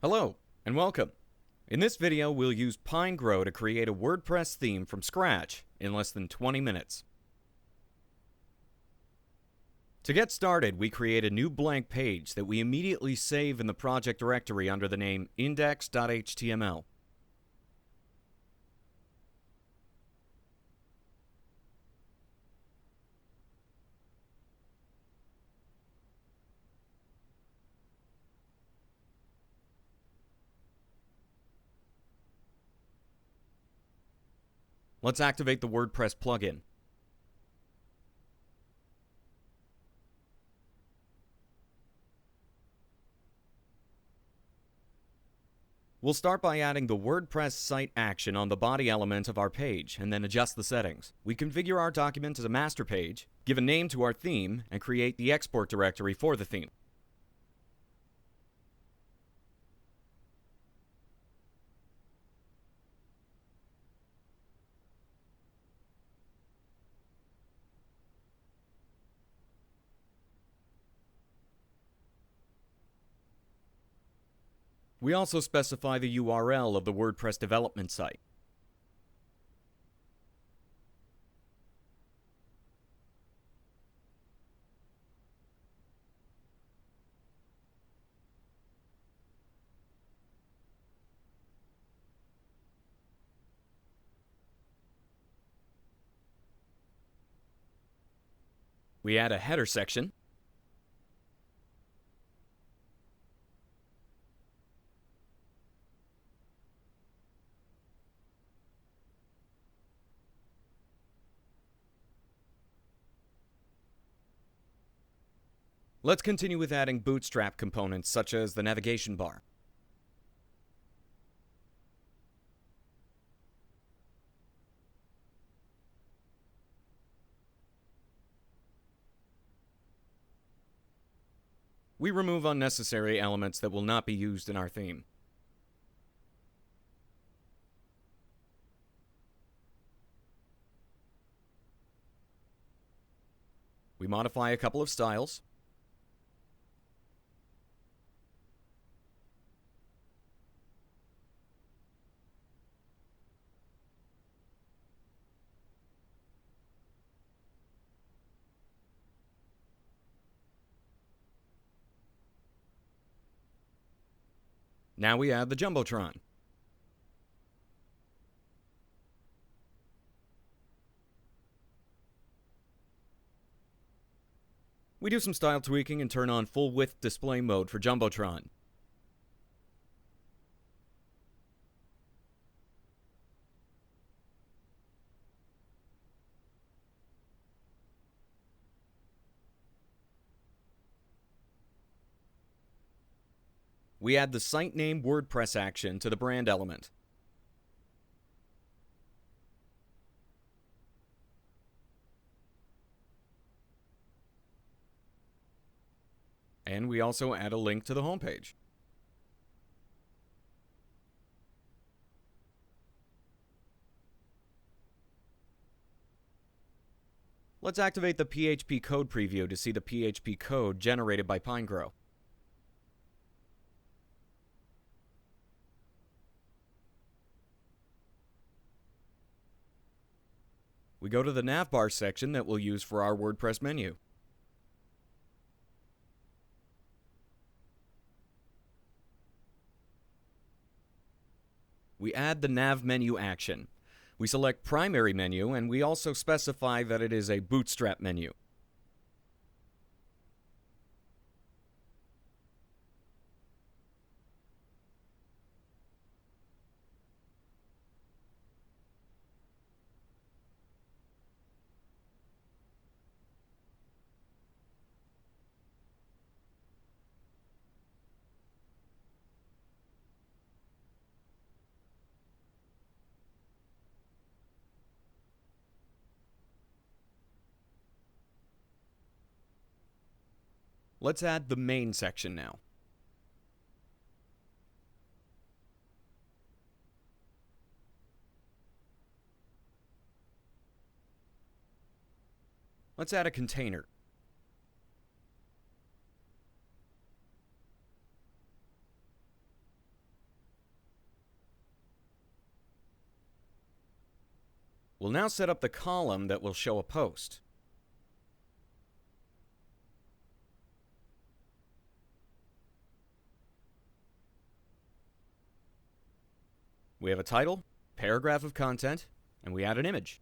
Hello, and welcome. In this video, we'll use Pinegrow to create a WordPress theme from scratch in less than 20 minutes. To get started, we create a new blank page that we immediately save in the project directory under the name index.html. Let's activate the WordPress plugin. We'll start by adding the WordPress site action on the body element of our page and then adjust the settings. We configure our document as a master page, give a name to our theme, and create the export directory for the theme. We also specify the URL of the WordPress development site. We add a header section. Let's continue with adding bootstrap components such as the navigation bar. We remove unnecessary elements that will not be used in our theme. We modify a couple of styles. Now we add the Jumbotron. We do some style tweaking and turn on full width display mode for Jumbotron. We add the site name WordPress action to the brand element. And we also add a link to the homepage. Let's activate the PHP code preview to see the PHP code generated by Pinegrow. We go to the navbar section that we'll use for our WordPress menu. We add the nav menu action. We select primary menu, and we also specify that it is a bootstrap menu. Let's add the main section now. Let's add a container. We'll now set up the column that will show a post. We have a title, paragraph of content, and we add an image.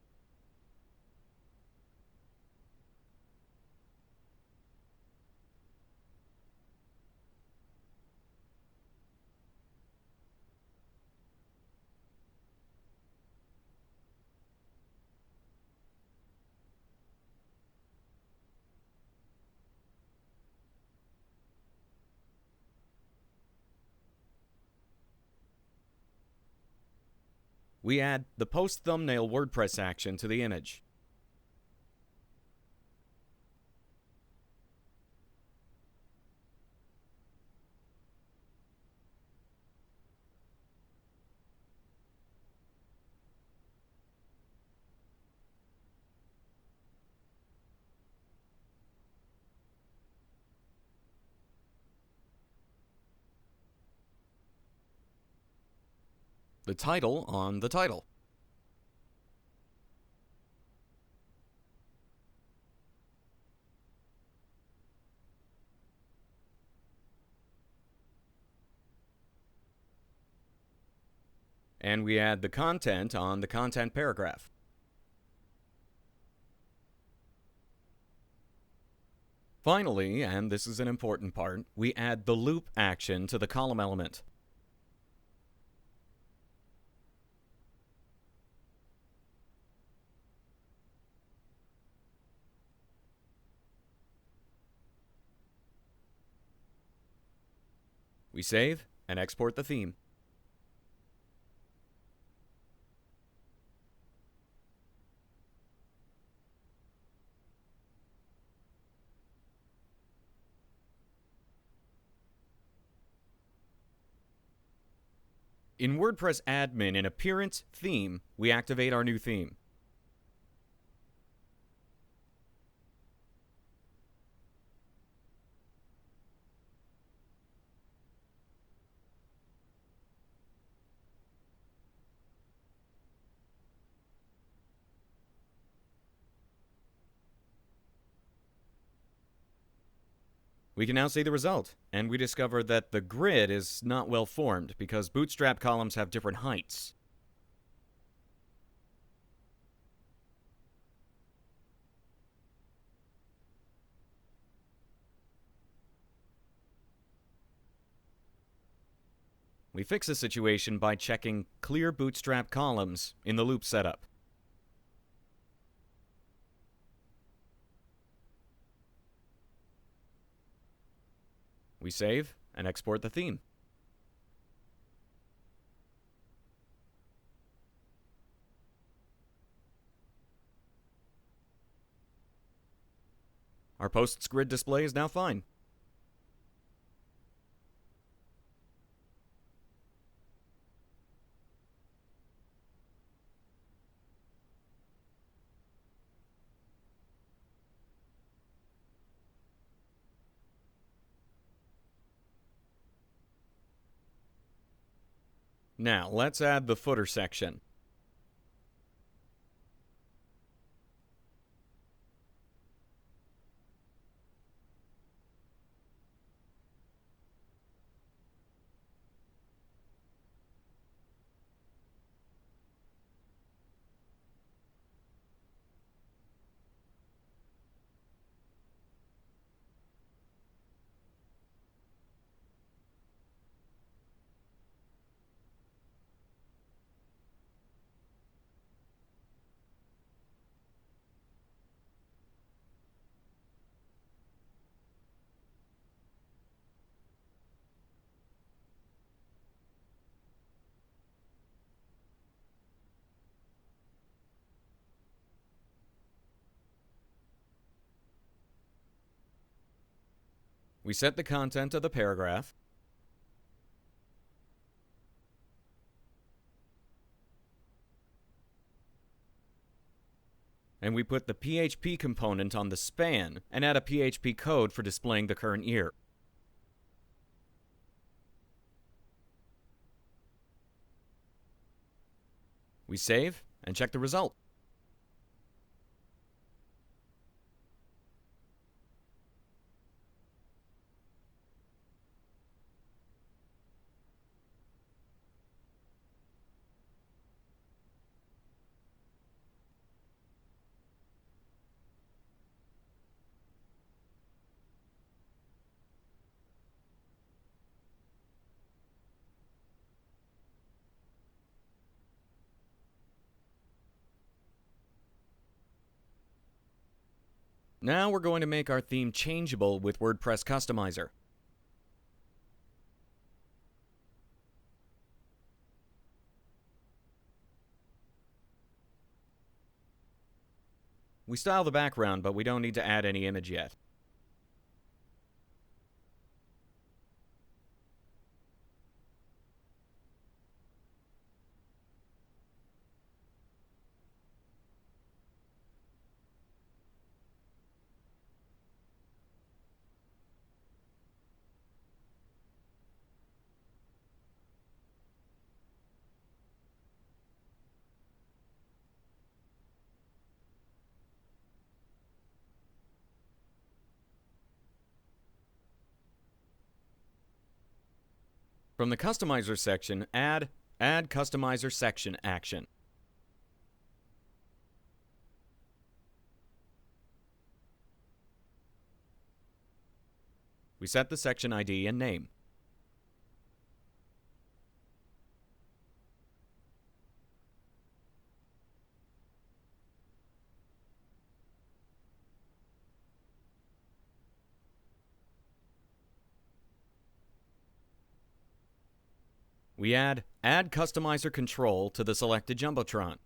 We add the post thumbnail WordPress action to the image. The title on the title. And we add the content on the content paragraph. Finally, and this is an important part, we add the loop action to the column element. We save and export the theme. In WordPress Admin, in Appearance Theme, we activate our new theme. We can now see the result, and we discover that the grid is not well formed because Bootstrap columns have different heights. We fix the situation by checking Clear Bootstrap Columns in the loop setup. We save and export the theme. Our posts grid display is now fine. Now, let's add the footer section. We set the content of the paragraph. And we put the PHP component on the span and add a PHP code for displaying the current year. We save and check the result. Now we're going to make our theme changeable with WordPress Customizer. We style the background, but we don't need to add any image yet. From the Customizer section, add Customizer Section action. We set the section ID and name. We add Customizer Control to the selected Jumbotron.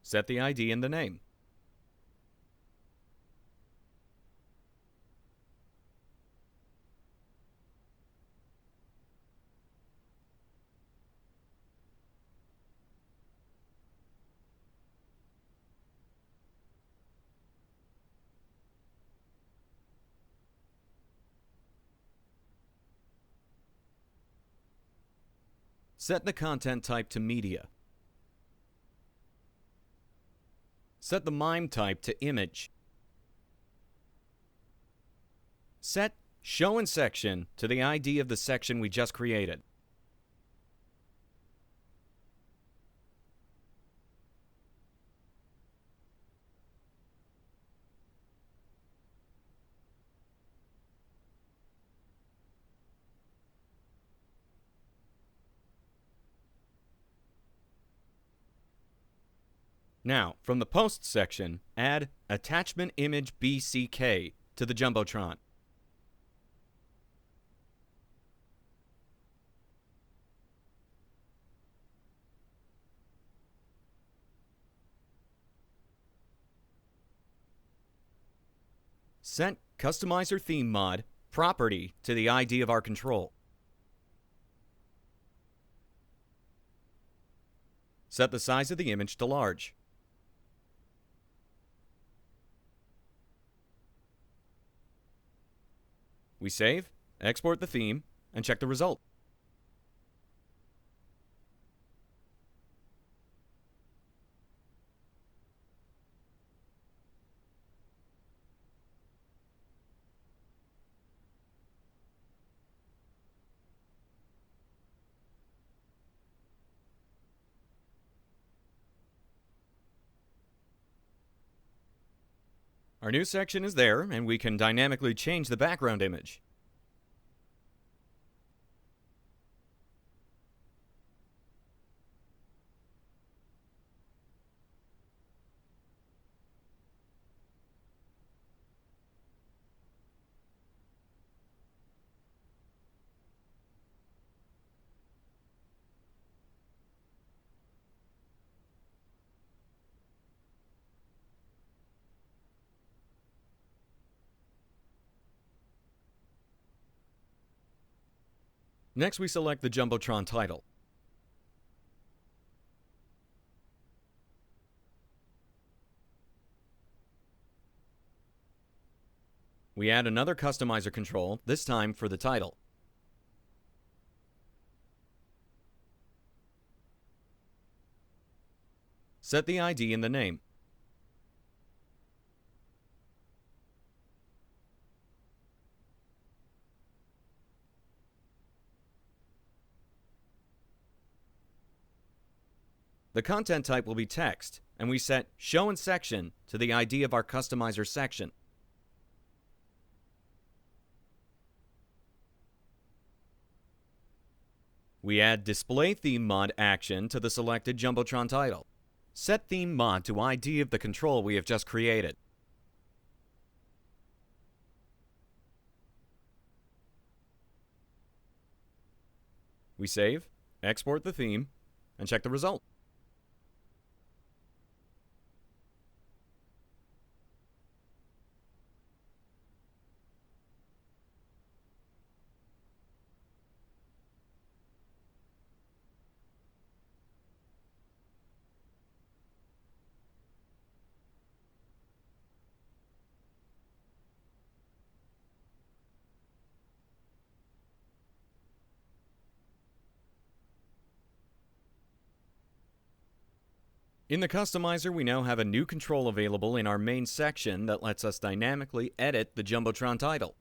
Set the ID and the name. Set the content type to media. Set the MIME type to image. Set Show in Section to the ID of the section we just created. Now, from the Post section, add Attachment Image BCK to the Jumbotron. Set Customizer Theme Mod property to the ID of our control. Set the size of the image to large. We save, export the theme, and check the result. Our new section is there, and we can dynamically change the background image. Next, we select the Jumbotron title. We add another customizer control, this time for the title. Set the ID and the name. The content type will be text, and we set Show in Section to the ID of our Customizer section. We add Display Theme Mod action to the selected Jumbotron title. Set theme mod to ID of the control we have just created. We save, export the theme, and check the result. In the customizer, we now have a new control available in our main section that lets us dynamically edit the Jumbotron title.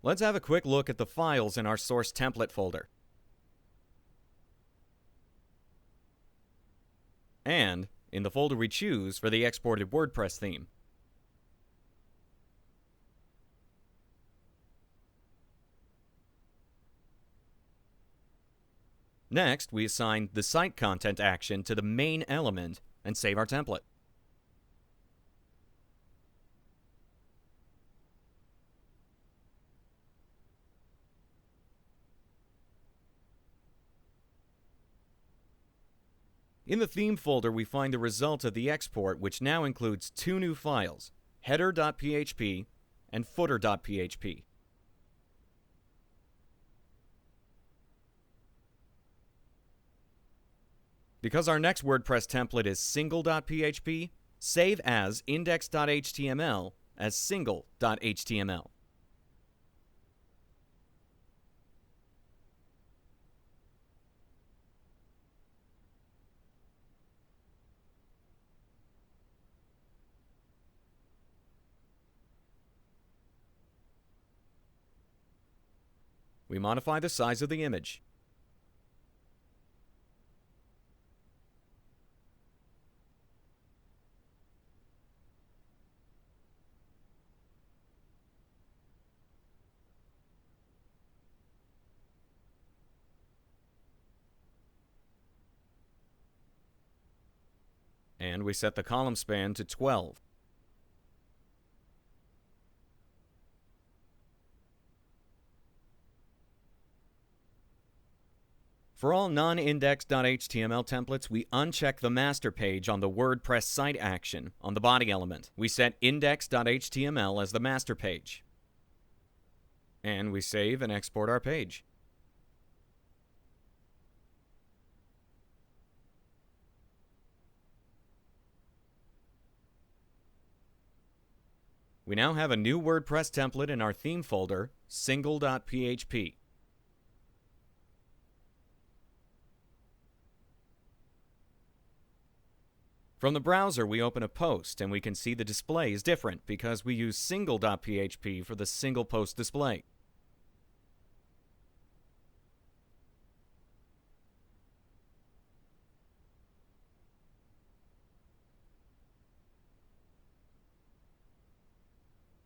Let's have a quick look at the files in our source template folder. And in the folder we choose for the exported WordPress theme. Next, we assign the site content action to the main element and save our template. In the theme folder, we find the result of the export, which now includes two new files, header.php and footer.php. Because our next WordPress template is single.php, save as index.html as single.html. We modify the size of the image. And we set the column span to 12. For all non-index.html templates, we uncheck the master page on the WordPress site action on the body element. We set index.html as the master page. And we save and export our page. We now have a new WordPress template in our theme folder, single.php. From the browser, we open a post, and we can see the display is different because we use single.php for the single post display.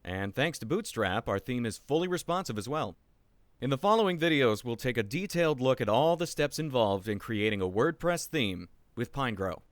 And thanks to Bootstrap, our theme is fully responsive as well. In the following videos, we'll take a detailed look at all the steps involved in creating a WordPress theme with Pinegrow.